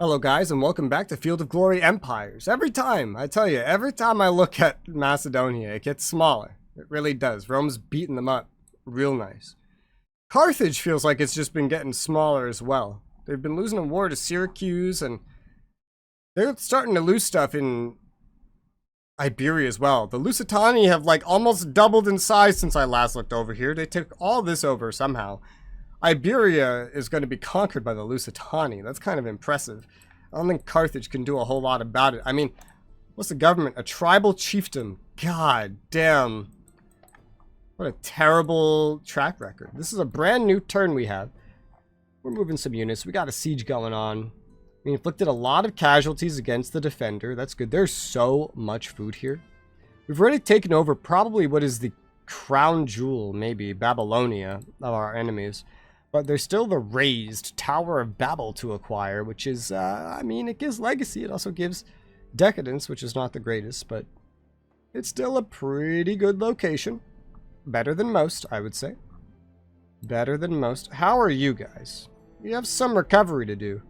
Hello guys and welcome back to Field of Glory Empires. Every time I look at Macedonia, it gets smaller. It really does. Rome's beating them up real nice. Carthage feels like it's just been getting smaller as well. They've been losing a war to Syracuse and they're starting to lose stuff in Iberia as well. The Lusitani have like almost doubled in size since I last looked over here. They took all this over somehow. Iberia is going to be conquered by the Lusitani. That's kind of impressive. I don't think Carthage can do a whole lot about it. I mean, what's the government? A tribal chiefdom. God damn. What a terrible track record. This is a brand new turn we have. We're moving some units. We got a siege going on. We inflicted a lot of casualties against the defender. That's good. There's so much food here. We've already taken over probably what is the crown jewel, maybe, Babylonia, of our enemies. But there's still the raised Tower of Babel to acquire, which is, I mean, it gives legacy. It also gives decadence, which is not the greatest, but it's still a pretty good location. Better than most, I would say. Better than most. How are you guys? You have some recovery to do,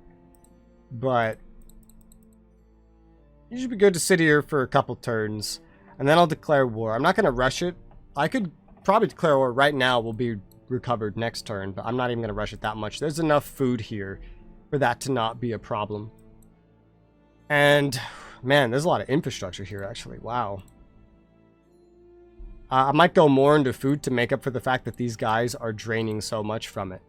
but you should be good to sit here for a couple turns, and then I'll declare war. I'm not going to rush it. I could probably declare war right now. We'll be recovered next turn, but I'm not even going to rush it that much. There's enough food here for that to not be a problem. And man, there's a lot of infrastructure here actually. Wow. I might go more into food to make up for the fact that these guys are draining so much from it.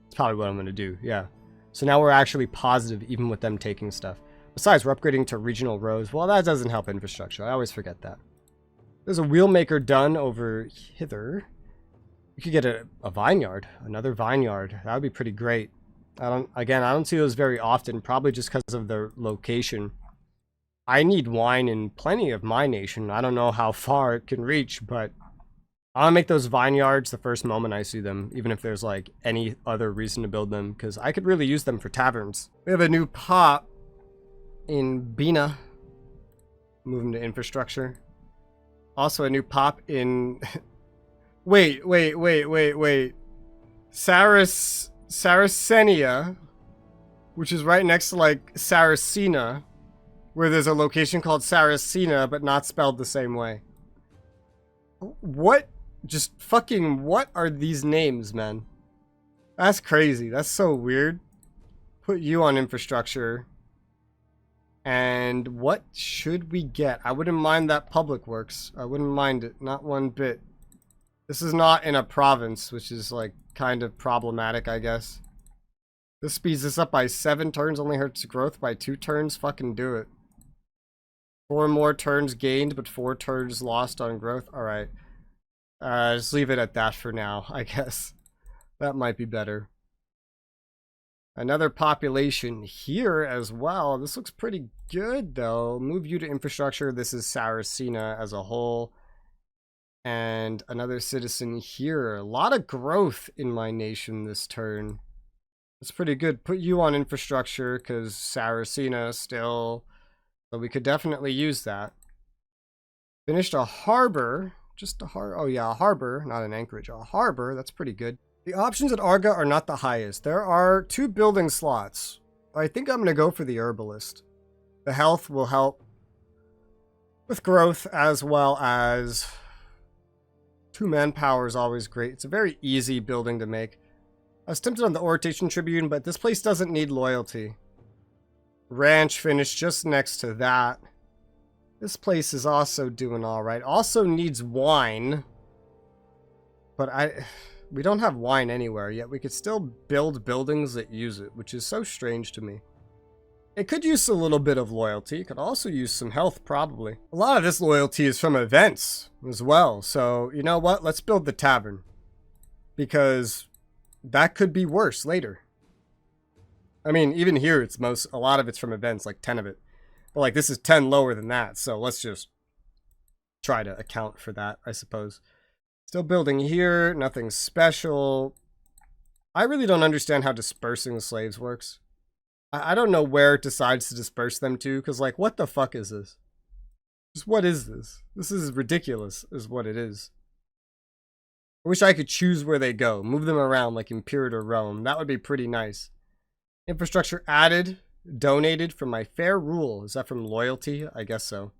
That's probably what I'm going to do. Yeah. So now we're actually positive even with them taking stuff. Besides, we're upgrading to regional roads. Well, that doesn't help infrastructure. I always forget that. There's a wheelmaker done over hither. You could get a vineyard, another vineyard. That would be pretty great. I don't see those very often, probably just because of their location. I need wine in plenty of my nation. I don't know how far it can reach, but I'll make those vineyards the first moment I see them, even if there's like any other reason to build them, because I could really use them for taverns. We have a new pop in Bina. Moving to infrastructure. Also a new pop in... Wait. Saracenia, which is right next to, like, Saracena, where there's a location called Saracena, but not spelled the same way. What? Just fucking what are these names, man? That's crazy. That's so weird. Put you on infrastructure. And what should we get? I wouldn't mind that public works. I wouldn't mind it. Not one bit. This is not in a province, which is like kind of problematic, I guess. This speeds this up by 7 turns, only hurts growth by 2 turns. Fucking do it. 4 more turns gained, but 4 turns lost on growth. Alright. Just leave it at that for now, I guess. That might be better. Another population here as well. This looks pretty good, though. Move you to infrastructure. This is Saracena as a whole. And another citizen here. A lot of growth in my nation this turn. That's pretty good. Put you on infrastructure because Saracena still. So we could definitely use that. Finished a harbor. Just a harbor. Oh yeah, a harbor, not an anchorage. A harbor. That's pretty good. The options at Arga are not the highest. There are 2 building slots. I think I'm going to go for the herbalist. The health will help with growth as well as 2 manpower is always great. It's a very easy building to make. I was tempted on the Orientation Tribune, but this place doesn't need loyalty. Ranch finished just next to that. This place is also doing alright. Also needs wine. But we don't have wine anywhere, yet we could still build buildings that use it, which is so strange to me. It could use a little bit of loyalty. It could also use some health, probably. A lot of this loyalty is from events as well. So, you know what? Let's build the tavern. Because that could be worse later. I mean, even here, a lot of it's from events, like 10 of it. But like, this is 10 lower than that. So let's just try to account for that, I suppose. Still building here. Nothing special. I really don't understand how dispersing the slaves works. I don't know where it decides to disperse them to, because, like, what the fuck is this? Just what is this? This is ridiculous, is what it is. I wish I could choose where they go. Move them around like Imperator Rome. That would be pretty nice. Infrastructure added. donated from my fair rule. Is that from loyalty? I guess so.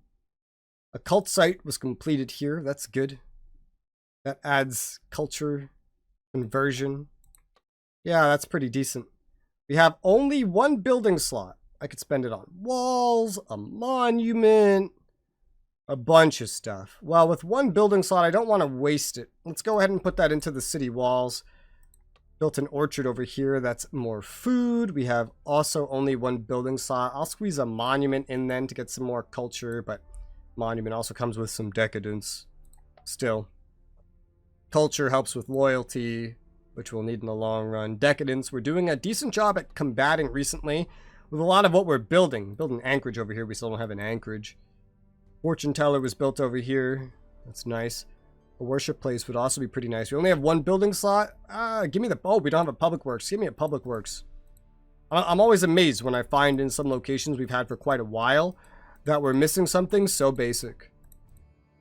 A cult site was completed here. That's good. That adds culture conversion. Yeah, that's pretty decent. We have only one building slot. I could spend it on walls, a monument, a bunch of stuff. Well, with one building slot, I don't want to waste it. Let's go ahead and put that into the city walls. Built an orchard over here. That's more food. We have also only one building slot. I'll squeeze a monument in then to get some more culture, but monument also comes with some decadence. Still, culture helps with loyalty, which we'll need in the long run. Decadence, we're doing a decent job at combating recently with a lot of what we're building. Building anchorage over here. We still don't have an anchorage. Fortune teller was built over here. That's nice. A worship place would also be pretty nice. We only have one building slot. Give me the... Oh, we don't have a public works. Give me a public works. I'm always amazed when I find in some locations we've had for quite a while that we're missing something so basic.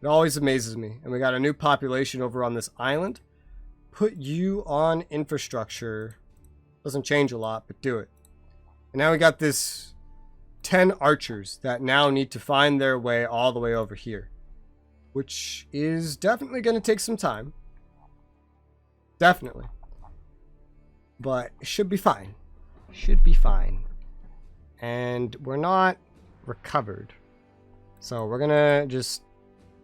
It always amazes me. And we got a new population over on this island. Put you on infrastructure. Doesn't change a lot, but do it. And now we got this 10 archers that now need to find their way all the way over here. Which is definitely going to take some time. Definitely. But it should be fine. Should be fine. And we're not recovered. So we're going to just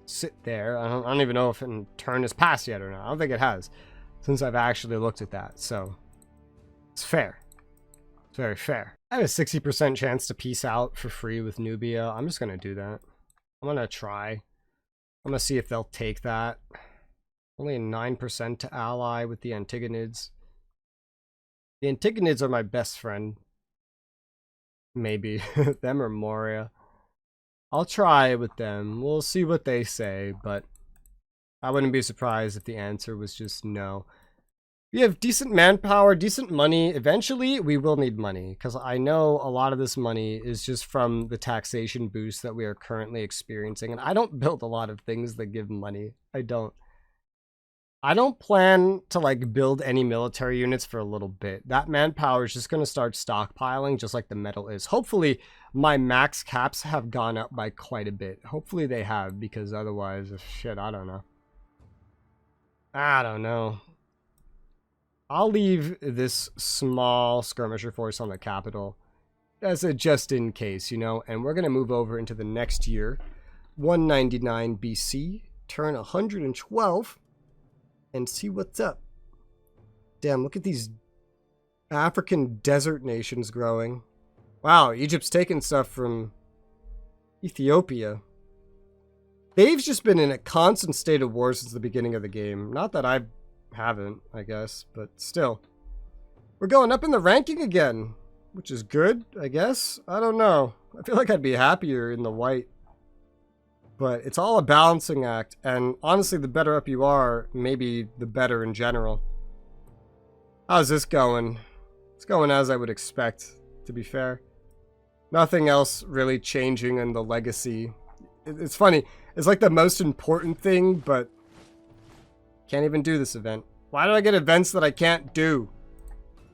sit there. I don't even know if it turn has passed yet or not. I don't think it has. Since I've actually looked at that. So it's fair. It's very fair. I have a 60% chance to peace out for free with Nubia. I'm just going to do that. I'm going to try. I'm going to see if they'll take that. Only a 9% to ally with the Antigonids. The Antigonids are my best friend. Maybe. Them or Moria. I'll try with them. We'll see what they say, but I wouldn't be surprised if the answer was just no. We have decent manpower, decent money. Eventually, we will need money, because I know a lot of this money is just from the taxation boost that we are currently experiencing. And I don't build a lot of things that give money. I don't plan to like build any military units for a little bit. That manpower is just going to start stockpiling just like the metal is. Hopefully, my max caps have gone up by quite a bit. Hopefully they have, because otherwise, shit, I don't know. I don't know. I'll leave this small skirmisher force on the capital as a just in case, you know, and we're going to move over into the next year, 199 BC, turn 112, and see what's up. Damn, look at these African desert nations growing. Wow, Egypt's taking stuff from Ethiopia. They've just been in a constant state of war since the beginning of the game. Not that I haven't, I guess, but still. We're going up in the ranking again, which is good, I guess. I don't know. I feel like I'd be happier in the white. But it's all a balancing act, and honestly, the better up you are, maybe the better in general. How's this going? It's going as I would expect, to be fair. Nothing else really changing in the legacy. It's funny. It's like the most important thing, but can't even do this event. Why do I get events that I can't do?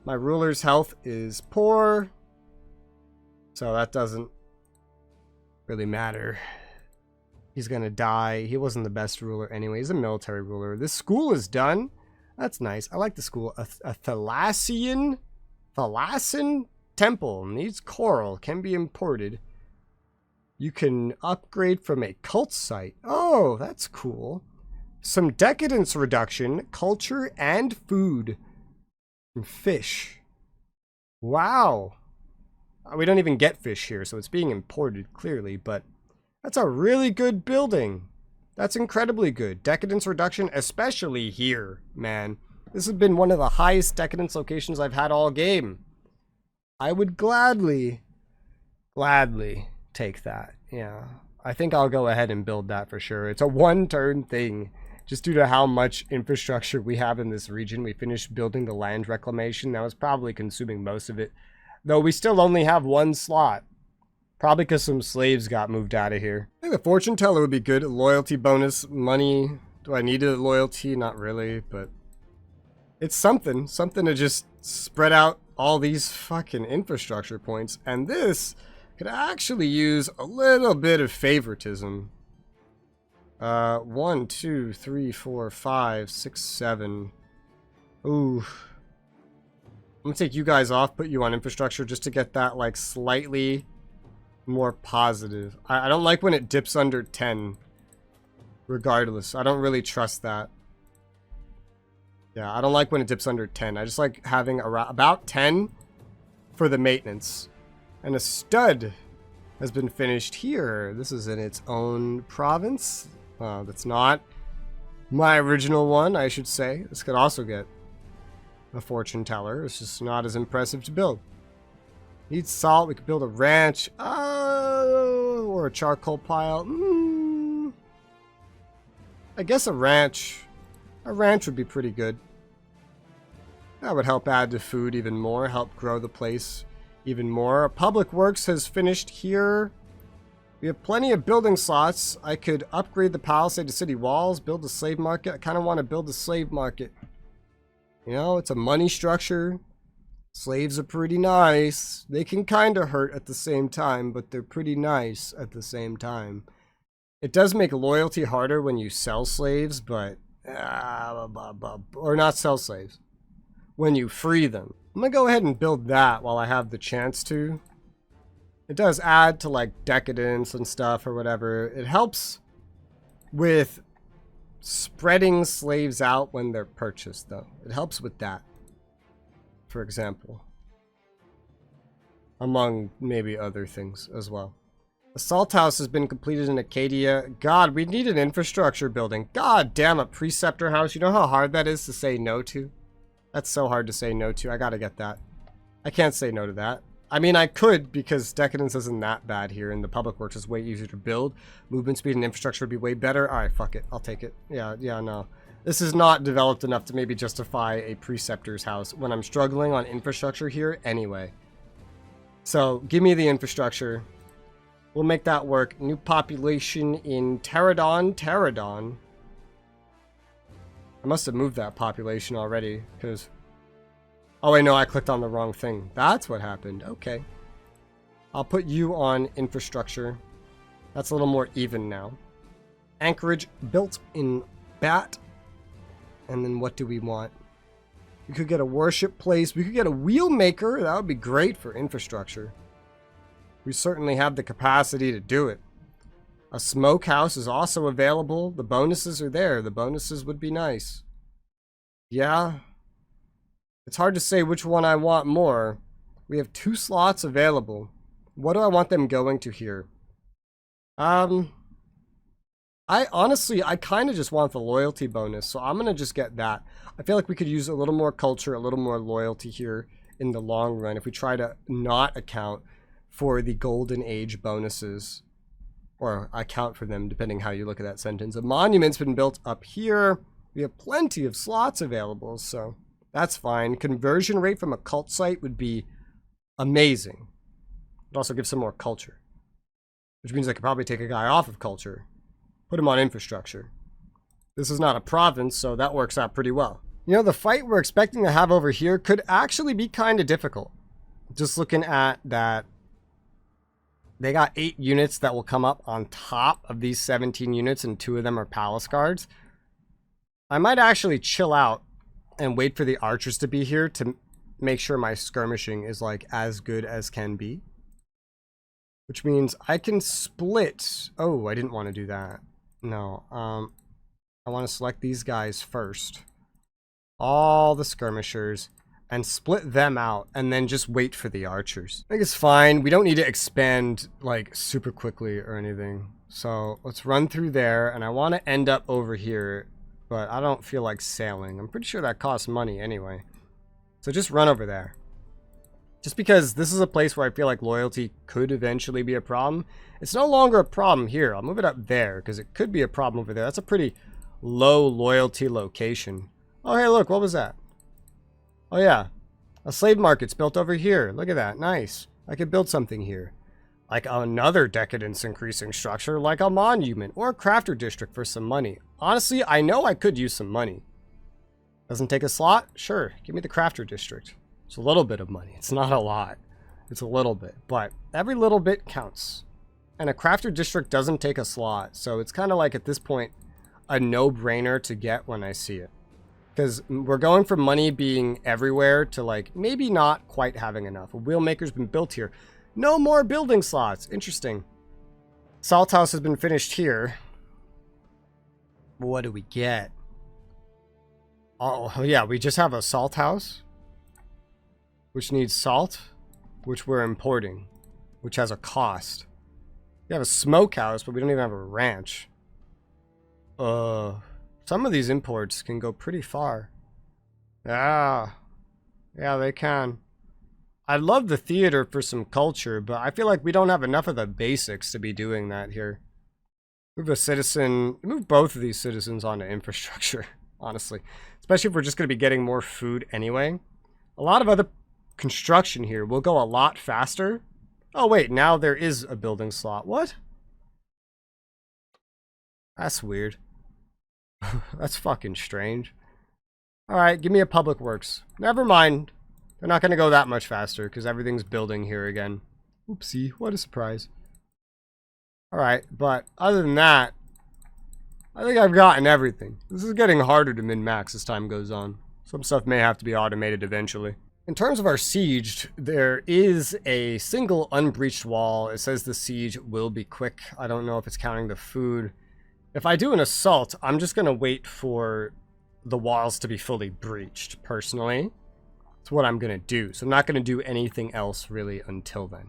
My ruler's health is poor, so that doesn't really matter. He's gonna die. He wasn't the best ruler anyway. He's a military ruler. This school is done. That's nice. I like the school. A Thalassian temple needs coral. Can be imported. You can upgrade from a cult site. Oh, that's cool. Some decadence reduction, culture, and food. And fish. Wow. We don't even get fish here, so it's being imported, clearly, but that's a really good building. That's incredibly good. Decadence reduction, especially here, man. This has been one of the highest decadence locations I've had all game. I would gladly take that. Yeah, I think I'll go ahead and build that for sure. It's a one-turn thing. Just due to how much infrastructure we have in this region, we finished building the land reclamation. That was probably consuming most of it. Though we still only have one slot. Probably because some slaves got moved out of here. I think the fortune teller would be good. Loyalty bonus, money. Do I need a loyalty? Not really, but it's something. Something to just spread out all these fucking infrastructure points. And this could actually use a little bit of favoritism. 1, 2, 3, 4, 5, 6, 7. Ooh. I'm gonna take you guys off, put you on infrastructure just to get that like slightly more positive. I don't like when it dips under 10. Regardless, I don't really trust that. Yeah, I don't like when it dips under 10. I just like having around about 10 for the maintenance. And a stud has been finished here. This is in its own province. That's not my original one, I should say. This could also get a fortune teller. It's just not as impressive to build. Needs salt. We could build a ranch. Or a charcoal pile. I guess a ranch. A ranch would be pretty good. That would help add to food even more. Help grow the place even more. Public Works has finished here. We have plenty of building slots. I could upgrade the palisade to city walls, build a slave market. I kind of want to build a slave market. You know, it's a money structure. Slaves are pretty nice. They can kind of hurt at the same time, but they're pretty nice at the same time. It does make loyalty harder when you sell slaves, but... or not sell slaves. When you free them. I'm going to go ahead and build that while I have the chance to. It does add to like decadence and stuff or whatever. It helps with spreading slaves out when they're purchased though. It helps with that. For example. Among maybe other things as well. The salt house has been completed in Acadia. God, we need an infrastructure building. God damn it, preceptor house. You know how hard that is to say no to? That's so hard to say no to. I gotta get that. I can't say no to that. I mean, I could, because decadence isn't that bad here, and the public works is way easier to build. Movement speed and infrastructure would be way better. Alright, fuck it. I'll take it. Yeah, no. This is not developed enough to maybe justify a preceptor's house when I'm struggling on infrastructure here anyway. So, give me the infrastructure. We'll make that work. New population in Pterodon. I must have moved that population already, because... Oh wait, no, I clicked on the wrong thing. That's what happened. Okay. I'll put you on infrastructure. That's a little more even now. Anchorage built in Bat. And then what do we want? We could get a worship place. We could get a wheel maker. That would be great for infrastructure. We certainly have the capacity to do it. A smokehouse is also available. The bonuses are there. The bonuses would be nice. Yeah. It's hard to say which one I want more. We have 2 slots available. What do I want them going to here? I honestly kind of just want the loyalty bonus, so I'm going to just get that. I feel like we could use a little more culture, a little more loyalty here in the long run if we try to not account for the golden age bonuses. Or account for them, depending how you look at that sentence. A monument's been built up here. We have plenty of slots available, so that's fine. Conversion rate from a cult site would be amazing. It also gives some more culture. Which means I could probably take a guy off of culture. Put him on infrastructure. This is not a province, so that works out pretty well. You know, the fight we're expecting to have over here could actually be kind of difficult. Just looking at that. They got 8 units that will come up on top of these 17 units, and 2 of them are palace guards. I might actually chill out and wait for the archers to be here to make sure my skirmishing is like as good as can be. Which means I can split. Oh, I didn't want to do that. No. I want to select these guys first. All the skirmishers. And split them out, and then just wait for the archers. I think it's fine. We don't need to expand, like, super quickly or anything. So, let's run through there, and I want to end up over here, but I don't feel like sailing. I'm pretty sure that costs money anyway. So just run over there. Just because this is a place where I feel like loyalty could eventually be a problem. It's no longer a problem here. I'll move it up there, because it could be a problem over there. That's a pretty low loyalty location. Oh, hey, look, what was that? Oh yeah, a slave market's built over here. Look at that, nice. I could build something here. Like another decadence increasing structure, like a monument or a crafter district for some money. Honestly, I know I could use some money. Doesn't take a slot? Sure, give me the crafter district. It's a little bit of money. It's not a lot. It's a little bit, but every little bit counts. And a crafter district doesn't take a slot, so it's kind of like at this point a no-brainer to get when I see it. Because we're going from money being everywhere to like maybe not quite having enough. A wheelmaker's been built here. No more building slots. Interesting. Salt house has been finished here. What do we get? Oh yeah, we just have a salt house, which needs salt, which we're importing, which has a cost. We have a smokehouse, but we don't even have a ranch. Some of these imports can go pretty far. Yeah, they can. I love the theater for some culture, but I feel like we don't have enough of the basics to be doing that here. Move a citizen, move both of these citizens onto infrastructure, honestly. Especially if we're just going to be getting more food anyway. A lot of other construction here will go a lot faster. Oh wait, now there is a building slot. What? That's weird. That's fucking strange. Alright, give me a public works. Never mind. They're not going to go that much faster because everything's building here again. Oopsie, what a surprise. Alright, but other than that, I think I've gotten everything. This is getting harder to min-max as time goes on. Some stuff may have to be automated eventually. In terms of our siege, there is a single unbreached wall. It says the siege will be quick. I don't know if it's counting the food. If I do an assault, I'm just going to wait for the walls to be fully breached, personally. That's what I'm going to do. So I'm not going to do anything else, really, until then.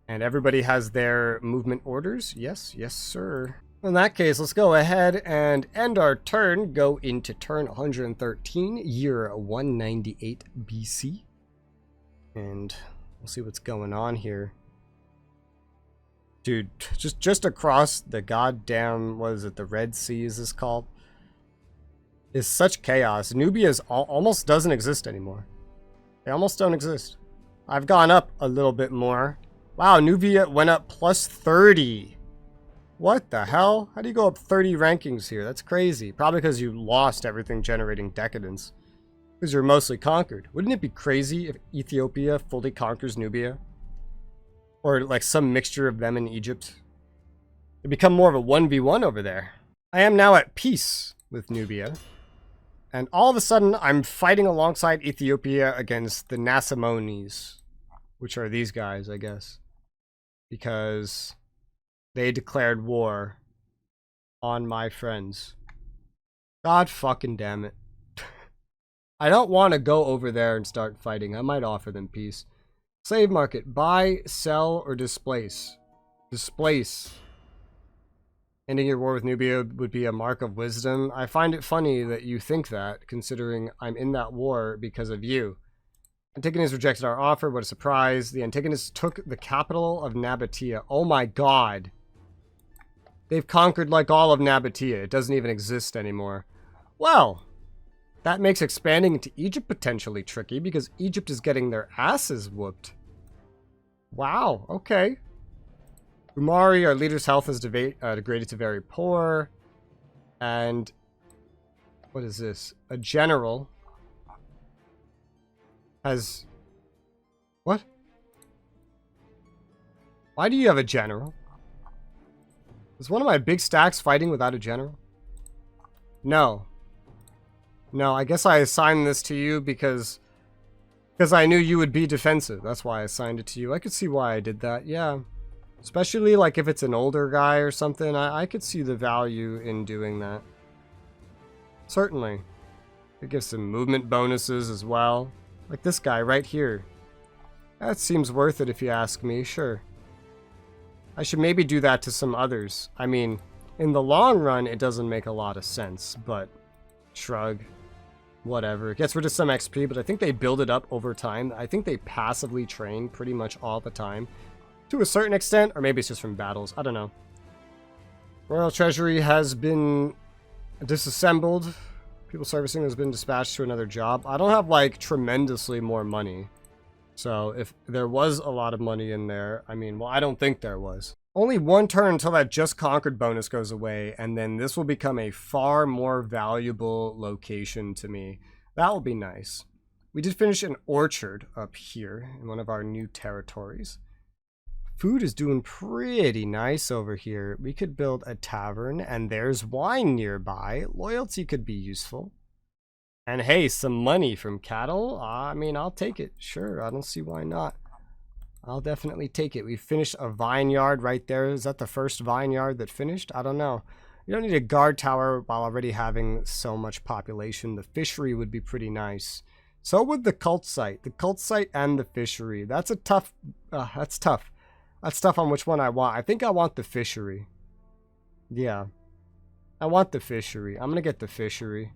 And everybody has their movement orders? Yes, sir. In that case, let's go ahead and end our turn. Go into turn 113, year 198 BC. And we'll see what's going on here. Dude, just across the goddamn, what is it, the Red Sea is this called? Is such chaos. Nubia's almost doesn't exist anymore. They almost don't exist. I've gone up a little bit more. Wow, Nubia went up plus 30. What the hell? How do you go up 30 rankings here? That's crazy. Probably because you lost everything generating decadence. Because you're mostly conquered. Wouldn't it be crazy if Ethiopia fully conquers Nubia? Or like some mixture of them in Egypt? It'd become more of a 1v1 over there. I am now at peace with Nubia. And all of a sudden, I'm fighting alongside Ethiopia against the Nasamones. Which are these guys, I guess. Because they declared war on my friends. God fucking damn it. I don't want to go over there and start fighting. I might offer them peace. Slave market. Buy, sell, or displace. Displace. Ending your war with Nubia would be a mark of wisdom. I find it funny that you think that, considering I'm in that war because of you. Antigonus rejected our offer. What a surprise. The Antagonists took the capital of Nabatea. Oh my god. They've conquered like all of Nabatea. It doesn't even exist anymore. Well, that makes expanding into Egypt potentially tricky because Egypt is getting their asses whooped. Wow, okay. Umari, our leader's health is degraded to very poor. And what is this? A general has... What? Why do you have a general? Is one of my big stacks fighting without a general? No. No, I guess I assigned this to you because I knew you would be defensive. That's why I assigned it to you. I could see why I did that, yeah. Especially like if it's an older guy or something, I could see the value in doing that. Certainly. It gives some movement bonuses as well. Like this guy right here. That seems worth it if you ask me, sure. I should maybe do that to some others. I mean, in the long run, it doesn't make a lot of sense, but shrug. Whatever. It gets rid of some XP, but I think they build it up over time. I think they passively train pretty much all the time. To a certain extent, or maybe it's just from battles. I don't know. Royal Treasury has been disassembled. People servicing has been dispatched to another job. I don't have, like, tremendously more money. So, if there was a lot of money in there, I mean, well, I don't think there was. Only one turn until that just conquered bonus goes away, and then this will become a far more valuable location to me. That will be nice. We did finish an orchard up here in one of our new territories. Food is doing pretty nice over here. We could build a tavern, and there's wine nearby. Loyalty could be useful. And hey, some money from cattle. I mean, I'll take it. Sure, I don't see why not. I'll definitely take it. We finished a vineyard right there. Is that the first vineyard that finished? I don't know. You don't need a guard tower while already having so much population. The fishery would be pretty nice. So would the cult site. The cult site and the fishery. That's a tough... that's tough. That's tough on which one I want. I think I want the fishery. Yeah. I want the fishery. I'm going to get the fishery.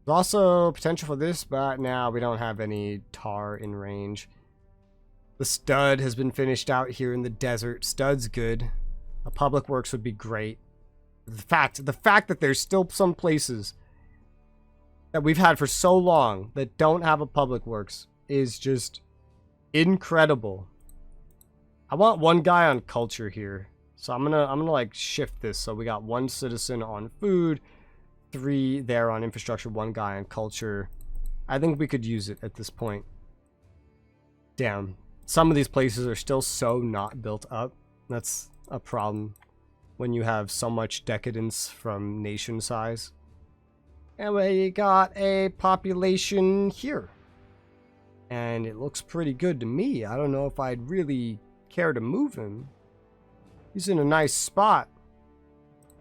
There's also potential for this, but now we don't have any tar in range. The stud has been finished out here in the desert. Stud's good. A public works would be great. The fact that there's still some places that we've had for so long that don't have a public works is just incredible. I want one guy on culture here. So I'm gonna like shift this. So we got 1 citizen on food, 3 there on infrastructure, 1 guy on culture. I think we could use it at this point. Damn. Some of these places are still so not built up. That's a problem when you have so much decadence from nation size. And we got a population here. And it looks pretty good to me. I don't know if I'd really care to move him. He's in a nice spot.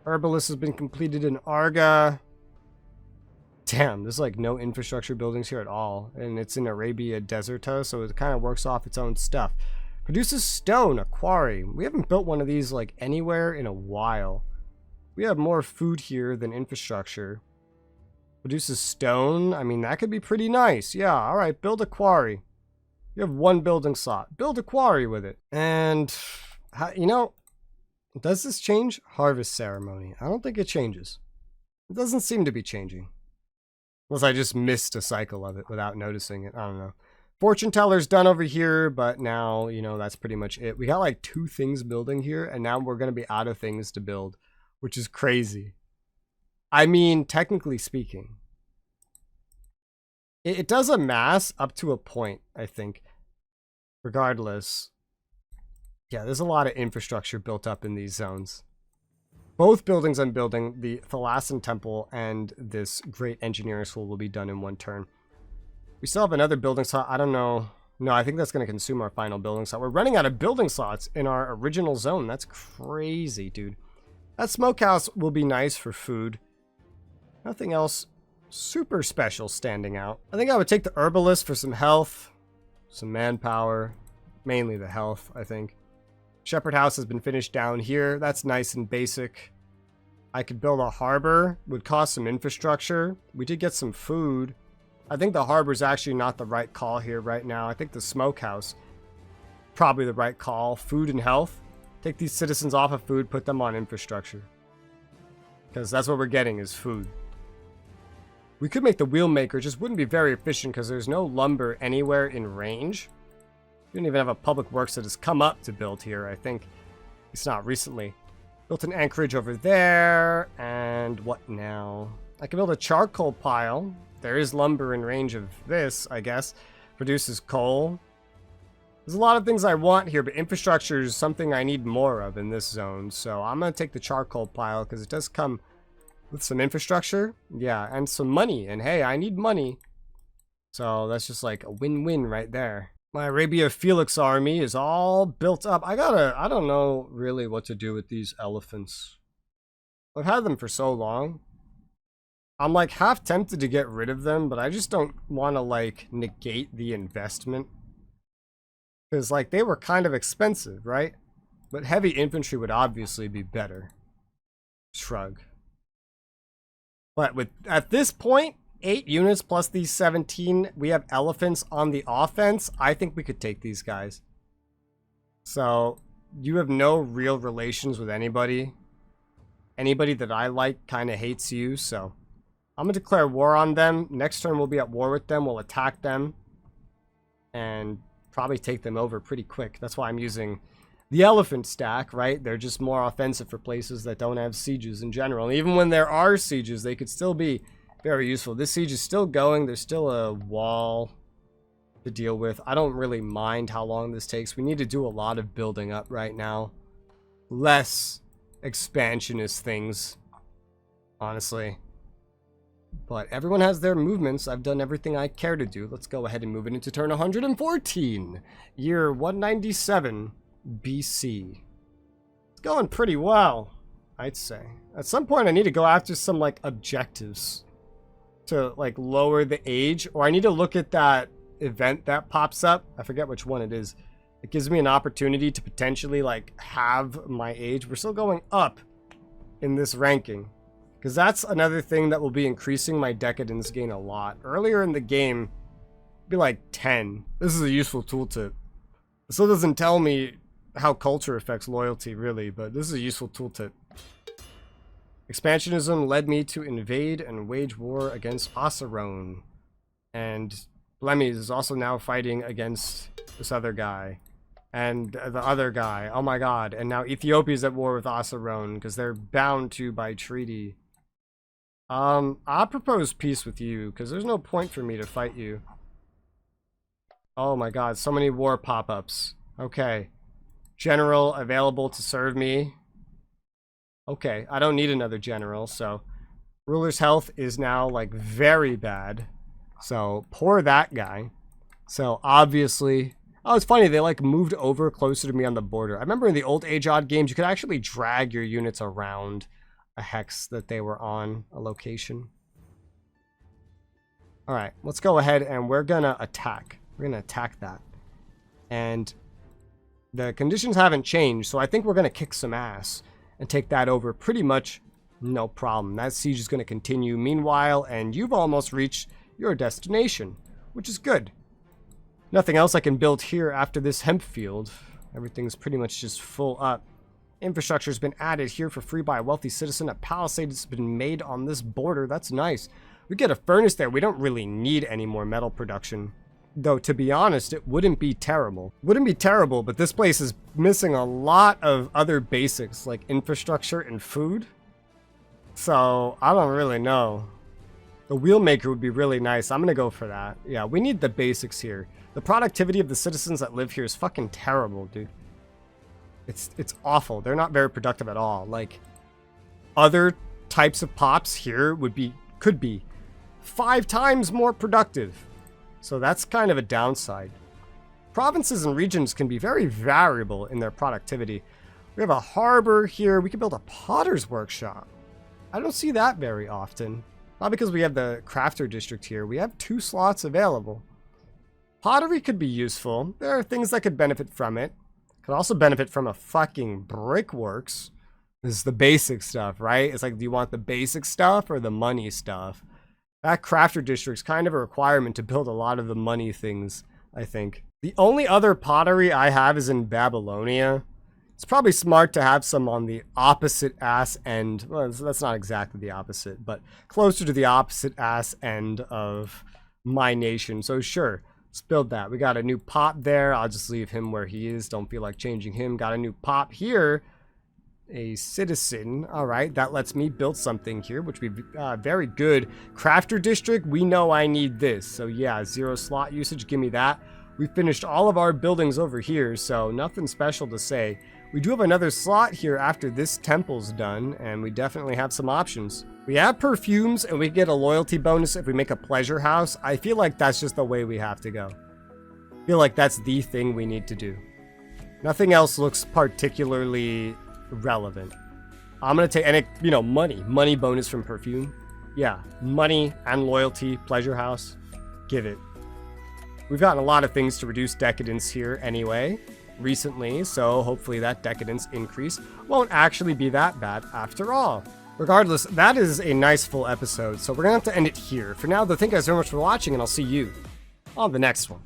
Herbalist has been completed in Arga. Damn, there's like no infrastructure buildings here at all. And it's in Arabia Deserta, so it kind of works off its own stuff. Produces stone, a quarry. We haven't built one of these like anywhere in a while. We have more food here than infrastructure. Produces stone. I mean, that could be pretty nice. Yeah, alright, build a quarry. You have 1 building slot. Build a quarry with it. And, you know, does this change? Harvest ceremony. I don't think it changes. It doesn't seem to be changing. Unless I just missed a cycle of it without noticing it. I don't know. Fortune teller's done over here, but now, you know, that's pretty much it. We got like 2 things building here, and now we're going to be out of things to build, which is crazy. I mean, technically speaking. It does amass up to a point, I think. Regardless. Yeah, there's a lot of infrastructure built up in these zones. Both buildings I'm building, the Thalassan Temple and this great engineering school, will be done in 1 turn. We still have another building slot. I don't know. No, I think that's going to consume our final building slot. We're running out of building slots in our original zone. That's crazy, dude. That smokehouse will be nice for food. Nothing else super special standing out. I think I would take the herbalist for some health, some manpower, mainly the health, I think. Shepherd House has been finished down here. That's nice and basic. I could build a harbor. Would cost some infrastructure. We did get some food. I think the harbor's actually not the right call here right now. I think the smokehouse, probably the right call. Food and health. Take these citizens off of food, put them on infrastructure. Because that's what we're getting is food. We could make the wheel maker, just wouldn't be very efficient because there's no lumber anywhere in range. We don't even have a public works that has come up to build here, I think. It's not recently. Built an anchorage over there. And what now? I can build a charcoal pile. There is lumber in range of this, I guess. Produces coal. There's a lot of things I want here, but infrastructure is something I need more of in this zone. So I'm going to take the charcoal pile because it does come with some infrastructure. Yeah, and some money. And hey, I need money. So that's just like a win-win right there. My Arabia Felix army is all built up. I don't know really what to do with these elephants. I've had them for so long. I'm like half tempted to get rid of them, but I just don't want to like negate the investment. Because like they were kind of expensive, right? But heavy infantry would obviously be better. Shrug. But with at this point, 8 units plus these 17, we have elephants on the offense. I think we could take these guys. So you have no real relations with anybody. Anybody that I like kind of hates you, so I'm going to declare war on them. Next turn we'll be at war with them. We'll attack them. And probably take them over pretty quick. That's why I'm using the elephant stack, right? They're just more offensive for places that don't have sieges in general. And even when there are sieges, they could still be Very useful. This siege is still going. There's still a wall to deal with. I don't really mind how long this takes. We need to do a lot of building up right now. Less expansionist things, honestly. But everyone has their movements. I've done everything I care to do. Let's go ahead and move it into turn 114. Year 197 BC. It's going pretty well, I'd say. At some point, I need to go after some, like, objectives to, like, lower the age. Or I need to look at that event that pops up. I forget which one it is. It gives me an opportunity to potentially, like, have my age. We're still going up in this ranking, because that's another thing that will be increasing my decadence gain a lot. Earlier in the game, it'd be like 10. This is a useful tooltip. It still doesn't tell me how culture affects loyalty, really, but this is a useful tooltip. Expansionism led me to invade and wage war against Osirone. And Blemmies is also now fighting against this other guy. And the other guy. Oh my god. And now Ethiopia's at war with Osirone because they're bound to by treaty. I'll propose peace with you because there's no point for me to fight you. Oh my god, so many war pop-ups. Okay. General available to serve me. Okay, I don't need another general, so ruler's health is now like very bad. So poor that guy. So obviously, oh, it's funny, they like moved over closer to me on the border. I remember in the old Age-Odd games, you could actually drag your units around a hex that they were on, a location. All right, let's go ahead and we're gonna attack. We're gonna attack that. And the conditions haven't changed, so I think we're gonna kick some ass and take that over pretty much no problem. That siege is gonna continue meanwhile, and you've almost reached your destination, which is good. Nothing else I can build here after this hemp field. Everything's pretty much just full up. Infrastructure's been added here for free by a wealthy citizen. A palisade has been made on this border. That's nice. We get a furnace there. We don't really need any more metal production. Though, to be honest, it wouldn't be terrible. Wouldn't be terrible, but this place is missing a lot of other basics, like infrastructure and food. So, I don't really know. The wheelmaker would be really nice. I'm gonna go for that. Yeah, we need the basics here. The productivity of the citizens that live here is fucking terrible, dude. It's awful. They're not very productive at all. Like, other types of pops here could be 5 times more productive. So that's kind of a downside. Provinces and regions can be very variable in their productivity. We have a harbor here. We can build a potter's workshop. I don't see that very often. Not because we have the crafter district here. We have 2 slots available. Pottery could be useful. There are things that could benefit from it. Could also benefit from a fucking brickworks. This is the basic stuff, right? It's like, do you want the basic stuff or the money stuff? That crafter district's kind of a requirement to build a lot of the money things, I think. The only other pottery I have is in Babylonia. It's probably smart to have some on the opposite ass end. Well, that's not exactly the opposite, but closer to the opposite ass end of my nation. So sure, let's build that. We got a new pop there. I'll just leave him where he is. Don't feel like changing him. Got a new pop here. A citizen. All right, that lets me build something here, which would be very good. Crafter district, we know I need this. So yeah, 0 slot usage, give me that. We finished all of our buildings over here, so nothing special to say. We do have another slot here after this temple's done, and we definitely have some options. We have perfumes, and we get a loyalty bonus if we make a pleasure house. I feel like that's just the way we have to go. I feel like that's the thing we need to do. Nothing else looks particularly relevant. I'm gonna take, and it, you know, money bonus from perfume. Yeah, money and loyalty, pleasure house, give it. We've gotten a lot of things to reduce decadence here anyway, recently, so hopefully that decadence increase won't actually be that bad after all. Regardless, that is a nice full episode, so we're gonna have to end it here. For now though, thank you guys so much for watching, and I'll see you on the next one.